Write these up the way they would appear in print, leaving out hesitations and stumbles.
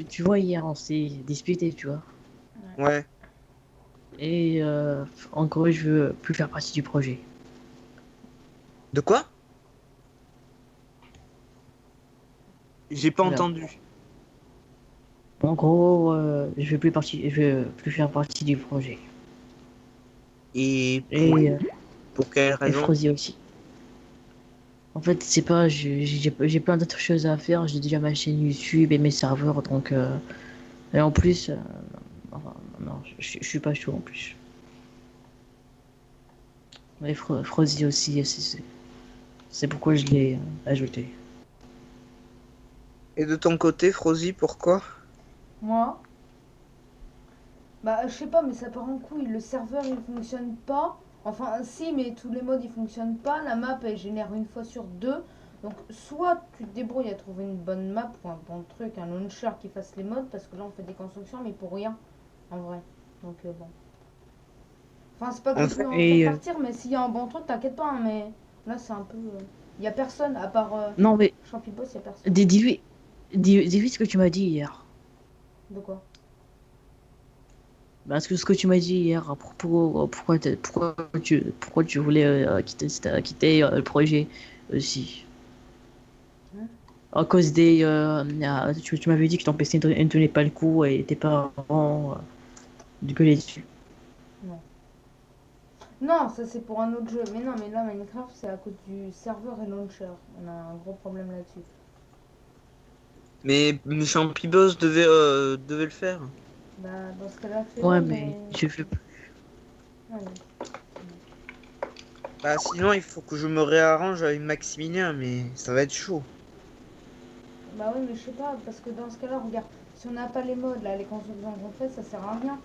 Tu vois, hier, on s'est disputé, tu vois. Ouais. Et en gros, je veux plus faire partie du projet. De quoi? J'ai pas Voilà. entendu. En gros, je veux plus faire partie du projet. Et Et, pour quelle et raison? Frozy aussi. En fait, c'est pas, j'ai plein d'autres choses à faire. J'ai déjà ma chaîne YouTube et mes serveurs, donc et en plus, enfin, non, je suis pas chaud en plus. Et Frozy aussi, c'est pourquoi je l'ai ajouté. Et de ton côté, Frozy, pourquoi? Moi, bah je sais pas, mais ça part en couille. Le serveur il fonctionne pas. Enfin, si, mais tous les modes ils fonctionnent pas. La map elle génère une fois sur deux. Donc, soit tu te débrouilles à trouver une bonne map ou un bon truc, un launcher qui fasse les modes, parce que là on fait des constructions, mais pour rien en vrai. Donc, bon. Enfin, c'est pas que En je fait, veux en faire Et partir, mais s'il y a un bon truc, t'inquiète pas, hein, mais là c'est un peu. Il y a personne à part non, mais Champiboss, il y a personne. dis-lui ce que tu m'as dit hier. De quoi? Parce que ce que tu m'as dit hier à propos, pourquoi tu voulais quitter le projet aussi. Hein. À cause tu m'avais dit que ton PC ne tenait pas le coup et tes parents gueulaient dessus. Non. Non, ça c'est pour un autre jeu. Mais non, mais là, Minecraft, c'est à cause du serveur et launcher. On a un gros problème là-dessus. mais Champibos devait le faire. Bah, dans ce cas-là, Ouais, fais-le, mais mais. je fais Ouais, non. Bah sinon, il faut que je me réarrange avec Maximilien, mais ça va être chaud. Bah oui, mais je sais pas, parce que dans ce cas-là, regarde, si on n'a pas les modes, là, les constructions qu'on fait, ça sert à rien.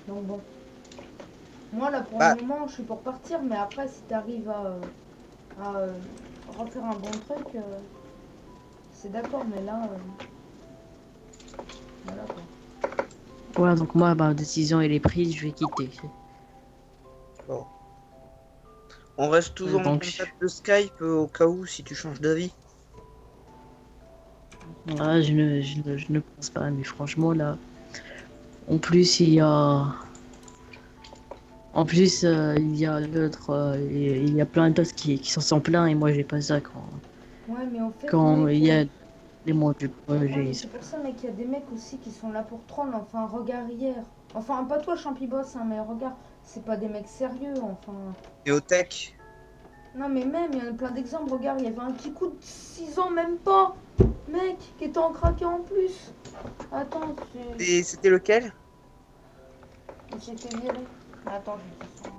Donc bon. Moi, là, pour le Bah, moment, je suis pour partir, mais après, si t'arrives à refaire un bon truc, c'est d'accord, mais là, voilà quoi. voilà, donc moi, ma décision elle est prise, je vais quitter. bon. On reste toujours en Donc, contact de Skype au cas où si tu changes d'avis. voilà, je ne pense pas, mais franchement, là, en plus, il y a l'autre, il y a plein d'autres qui s'en sont plaints et moi, j'ai pas ça Ouais, mais au fait, quand il mec, y a les mots du ouais, projet. mais c'est pour ça, mec, il y a des mecs aussi qui sont là pour troll. Enfin, regarde hier. Enfin, pas toi, Champiboss, hein, mais regarde, c'est pas des mecs sérieux. Enfin, Et au tech. non, mais même, il y en a plein d'exemples. Regarde, il y avait un petit coup de 6 ans, même pas. Mec, qui était en craqué en plus. Attends, Et c'était lequel? il s'est fait virer. Attends, je vais faire ça.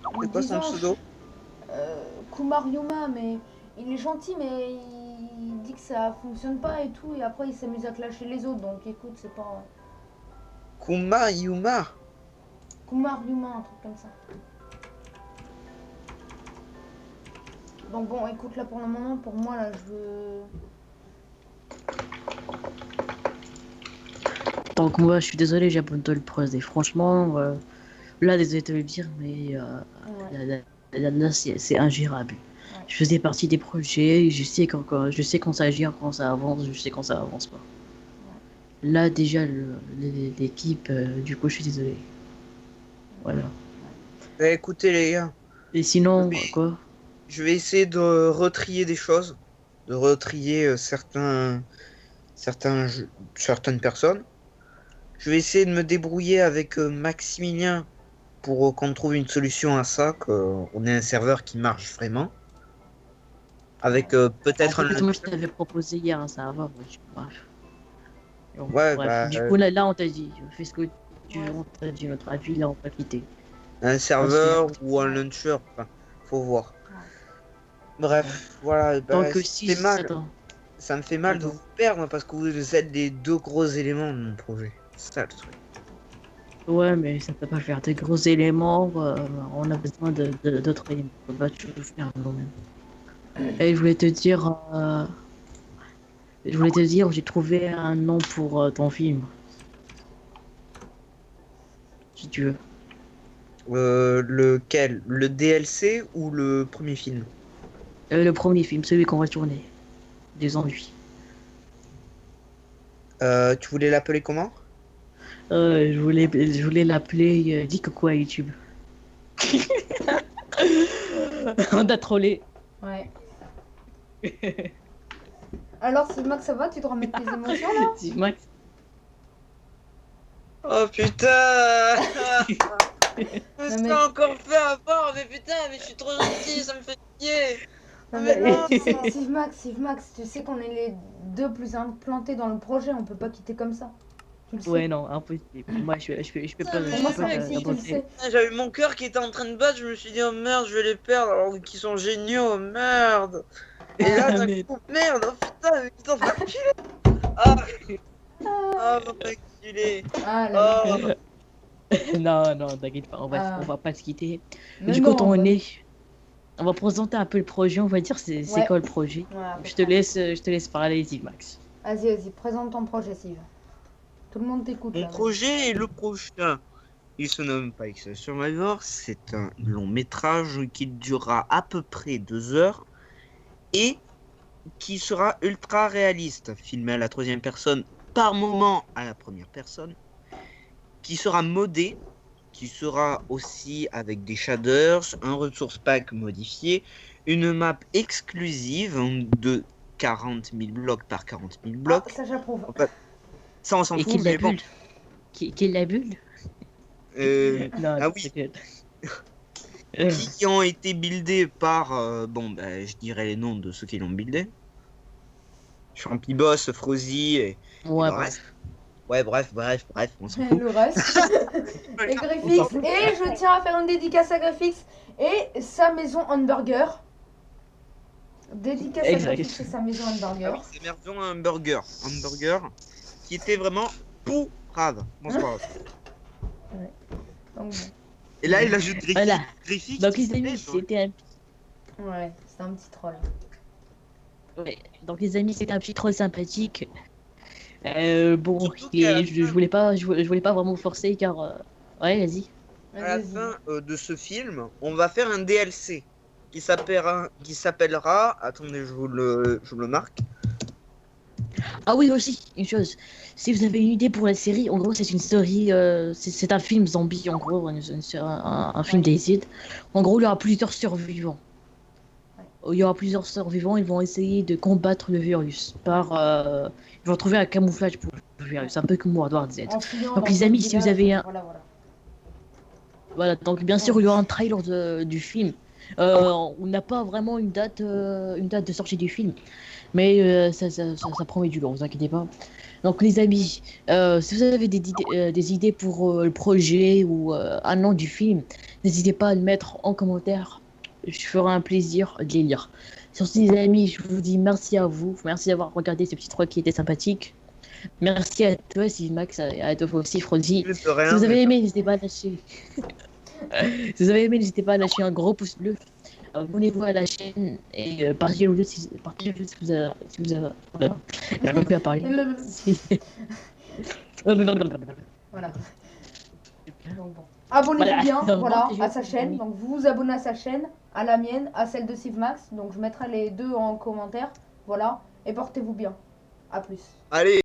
C'est Ou quoi 10 son ans, pseudo? Kumar Yuma, mais il est gentil, mais il dit que ça fonctionne pas et tout. Et après, il s'amuse à clasher les autres. Donc, écoute, c'est pas. Kuma Yuma. Kumar Yuma, un truc comme ça. Donc bon, écoute, là pour le moment, pour moi, là, je veux... Donc moi, je suis désolé, j'abandonne le projet. Franchement, là, désolé de te le dire, mais Ouais, là, là, c'est ingérable. ouais. Je faisais partie des projets, je sais quand ça gère, quand ça avance, je sais quand ça avance pas. Là, déjà, l'équipe, du coup, je suis désolé. Voilà. Eh, écoutez les gars, Et je sinon, vais, quoi? je vais essayer de retrier des choses, de retrier certaines personnes. Je vais essayer de me débrouiller avec Maximilien pour qu'on trouve une solution à ça, qu'on ait un serveur qui marche vraiment, avec En peut-être un fait, moi, je launcher. t'avais proposé hier un serveur, bref. Donc, Ouais, bref. bah, Du coup, là, on t'a dit, fais ce que tu veux, Ouais, on t'a dit notre avis, là, on va quitter. un On va se faire. serveur ou un ouais, launcher, enfin, faut voir. ouais. Ouais. Bref, voilà, bah, Donc, ça me fait mal. attends, Ça me fait mal de attends. vous perdre parce que vous êtes les deux gros éléments de mon projet. C'est ça le truc. Ouais, mais ça peut pas faire des gros éléments. On a besoin d'autres éléments. On va tout faire nous-mêmes. Et je voulais te dire, j'ai trouvé un nom pour ton film, si tu veux. Lequel? Le DLC ou le premier film? Le premier film, celui qu'on va tourner, des ennuis. Tu voulais l'appeler comment? Je voulais l'appeler Dis coucou à YouTube. On t'a trollé. Ouais. Alors, Max, ça va? Tu te remets tes émotions là? Dis Max. Oh putain! Je me Non, suis mais- encore fait avoir, mais putain, mais je suis trop gentil, ça me fait chier! Non, mais non. tu sais, Steve Max, tu sais qu'on est les deux plus implantés dans le projet, on peut pas quitter comme ça. Tu le sais. Ouais, non, impossible. Moi, je peux pas. Pour moi, Je c'est peux pas impossible, tu le aborder. sais. J'avais mon cœur qui était en train de battre, je me suis dit, oh merde, je vais les perdre alors qu'ils sont géniaux, merde! Et là, d'un Mais- coup, merde, oh putain, mais putain, faut enculer! Ah! Ah, faut enculer! Ah là là. Oh! Non, non, t'inquiète pas, Ah. on va pas se quitter. Mais Du non, coup, on bah- est. On va présenter un peu le projet, on va dire c'est Ouais. quoi le projet. Ouais, à peu Je te près. je te laisse parler, Steve Max. Vas-y, présente ton projet, Steve. Tout le monde t'écoute. Mon là, projet est le prochain. Il se nomme Pikes Survivor. C'est un long métrage qui durera à peu près 2 heures et qui sera ultra réaliste, filmé à la troisième personne, par moment à la première personne, qui sera modé, qui sera aussi avec des shaders, un resource pack modifié, une map exclusive de 40 000 blocs par 40 000 Ah, blocs. ça j'approuve. En fait, ça on s'en Et fout, qui l'a mais bon. bulle qui l'a bulle Non, Ah oui, t'inquiète. qui ont été buildés par, je dirais les noms de ceux qui l'ont buildé. Champiboss, Frozy et Ouais, le reste. Ouais, bref, on s'en fout. Le reste. Et Griffix. Et je tiens à faire une dédicace à Griffix et sa maison hamburger. Dédicace à Exact. Griffix et sa maison Ah hamburger. oui, c'est merveilleux, un hamburger qui était vraiment pourrave. Bon, c'est pas grave. Donc, Et là, il ajoute Griffith. Voilà. Griffith Donc, qui les amis, s'appelle, c'était un... bon. Ouais, c'est un petit troll. ouais. Donc, les amis, c'était un petit troll sympathique. Bon, Surtout qu'à la je voulais pas, je voulais pas vraiment vous forcer car. Ouais, vas-y. à la Vas-y, fin de ce film, on va faire un DLC qui s'appellera. Attendez, je vous le marque. Ah oui, aussi, une chose. Si vous avez une idée pour la série, en gros, c'est une série, c'est un film zombie, en gros, un film Ouais. des îles. En gros, il y aura plusieurs survivants. Il y aura plusieurs survivants, ils vont essayer de combattre le virus ils vont trouver un camouflage pour le virus, un peu comme World War Z. En fuyant Donc, dans les un amis, si vous village, avez un- Voilà, voilà. Voilà, donc bien sûr, il y aura un trailer du film. On n'a pas vraiment une date de sortie du film, mais ça promet du long, vous inquiétez pas. Donc les amis, si vous avez des idées pour le projet ou un nom du film, n'hésitez pas à le mettre en commentaire. Je ferai un plaisir de les lire. Sur ces amis, je vous dis merci à vous, merci d'avoir regardé ce petit truc qui était sympathique. Merci à toi, Steve Max, à toi aussi, Frozy. De Si rien, vous avez mais- aimé, n'hésitez pas à lâcher. Si vous avez aimé, n'hésitez pas à lâcher un gros pouce bleu. Abonnez-vous à la chaîne et partagez le vidéo si vous avez. Si vous avez... Voilà. J'arrive plus à parler. Voilà. Donc, bon. Abonnez-vous Voilà. bien, Donc, voilà, partagez à sa votre chaîne. avis. Donc vous vous abonnez à sa chaîne, à la mienne, à celle de Steve Max. Donc je mettrai les deux en commentaire. Voilà. Et portez-vous bien. À plus. Allez.